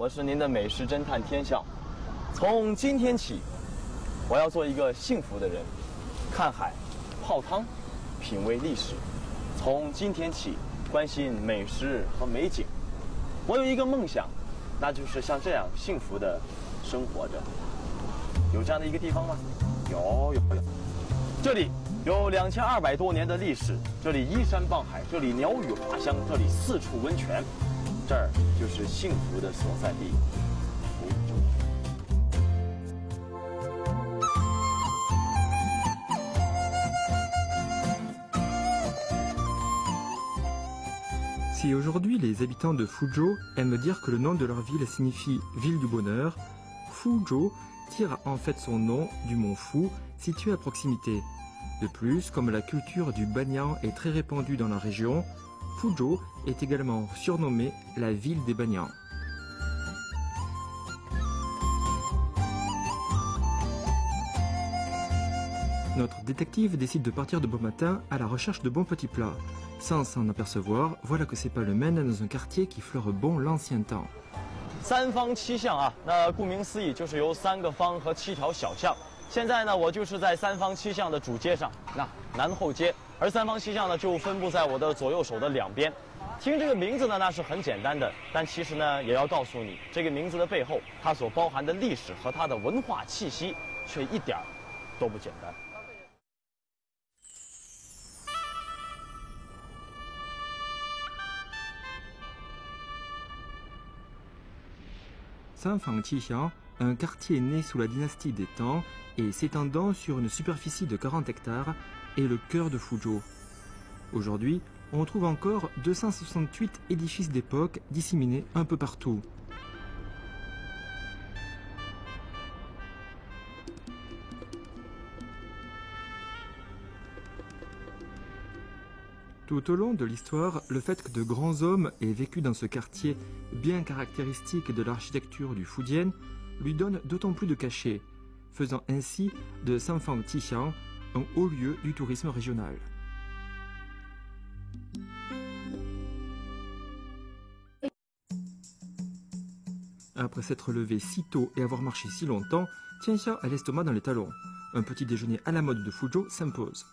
我是您的美食侦探天笑。从今天起，我要做一个幸福的人，看海、泡汤、品味历史。从今天起，关心美食和美景。我有一个梦想，那就是像这样幸福的生活着。有这样的一个地方吗？有。这里有2200多年的历史，这里依山傍海，这里鸟语花香，这里四处温泉，这儿就是幸福的所在地。福州。Si aujourd'hui les habitants de Fuzhou aiment dire que le nom de leur ville signifie ville du bonheur, Fuzhou tire en fait son nom du mont Fu, situé à proximité. De plus, comme la culture du banyan est très répandue dans la région, Fuzhou est également surnommée la ville des banyans. Notre détective décide de partir de bon matin à la recherche de bons petits plats. Sans s'en apercevoir, voilà que c'est pas le même dans un quartier qui fleure bon l'ancien temps. 三坊七巷啊，那顾名思义就是由3个坊和7条小巷。现在呢，我就是在三坊七巷的主街上，那南后街，而三坊七巷呢就分布在我的左右手的2边。听这个名字呢，那是很简单的，但其实呢，也要告诉你，这个名字的背后，它所包含的历史和它的文化气息，却一点儿都不简单。Sanfang-Qixiang, un quartier né sous la dynastie des Tang et s'étendant sur une superficie de 40 hectares, est le cœur de Fuzhou. Aujourd'hui, on trouve encore 268 édifices d'époque disséminés un peu partout. Tout au long de l'histoire, le fait que de grands hommes aient vécu dans ce quartier bien caractéristique de l'architecture du Fujian lui donne d'autant plus de cachet, faisant ainsi de Sanfang-Qixiang un haut lieu du tourisme régional. Après s'être levé si tôt et avoir marché si longtemps, Tianxia a l'estomac dans les talons. Un petit déjeuner à la mode de Fuzhou s'impose.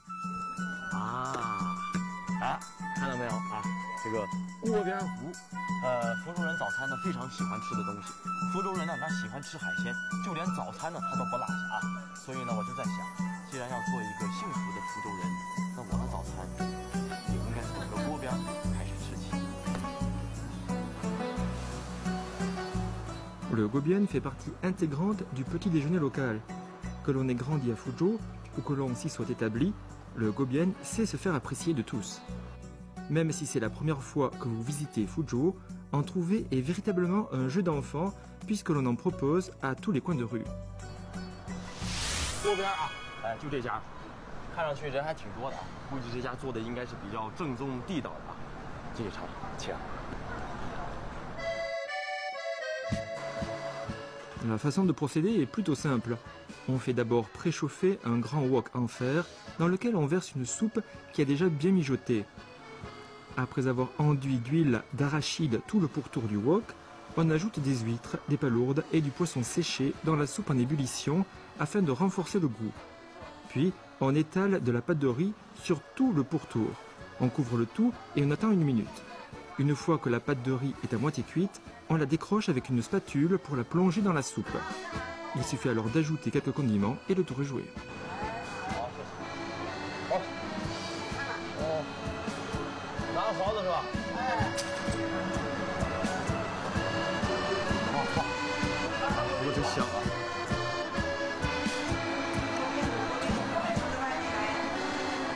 看到没有啊？这个锅边糊，福州人早餐呢非常喜欢吃的东西。福州人呢，他喜欢吃海鲜，就连早餐呢他都不落下啊。所以呢，我就在想，既然要做一个幸福的福州人，那我的早餐也应该从这个锅边开始吃起。Le gobian fait partie intégrante du petit déjeuner local. Que l'on ait grandi à Fuzhou ou que l'on s'y soit établi, le gobian sait se faire apprécier de tous. Même si c'est la première fois que vous visitez Fuzhou, en trouver est véritablement un jeu d'enfant puisque l'on en propose à tous les coins de rue. 锅边啊，就这家，看上去人还挺多的啊，估计这家做的应该是比较正宗地道的啊。继续尝，请。 La façon de procéder est plutôt simple. On fait d'abord préchauffer un grand wok en fer dans lequel on verse une soupe qui a déjà bien mijoté. Après avoir enduit d'huile d'arachide tout le pourtour du wok, on ajoute des huîtres, des palourdes et du poisson séché dans la soupe en ébullition afin de renforcer le goût. Puis, on étale de la pâte de riz sur tout le pourtour. On couvre le tout et on attend 1 minute. Une fois que la pâte de riz est à moitié cuite, on la décroche avec une spatule pour la plonger dans la soupe. Il suffit alors d'ajouter quelques condiments et le tour est joué. 拿个勺子是吧？好，不过真香啊！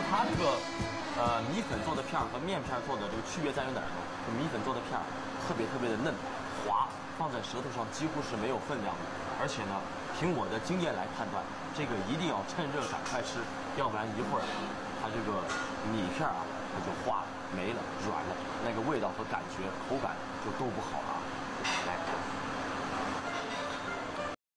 它这个米粉做的片和面片做的这个区别在于哪儿呢？米粉做的片特别的嫩滑，放在舌头上几乎是没有分量的。而且呢，凭我的经验来判断，这个一定要趁热赶快吃，要不然一会儿它这个米片啊它就化了。 没了，软了，那个味道和感觉、口感就都不好了。来，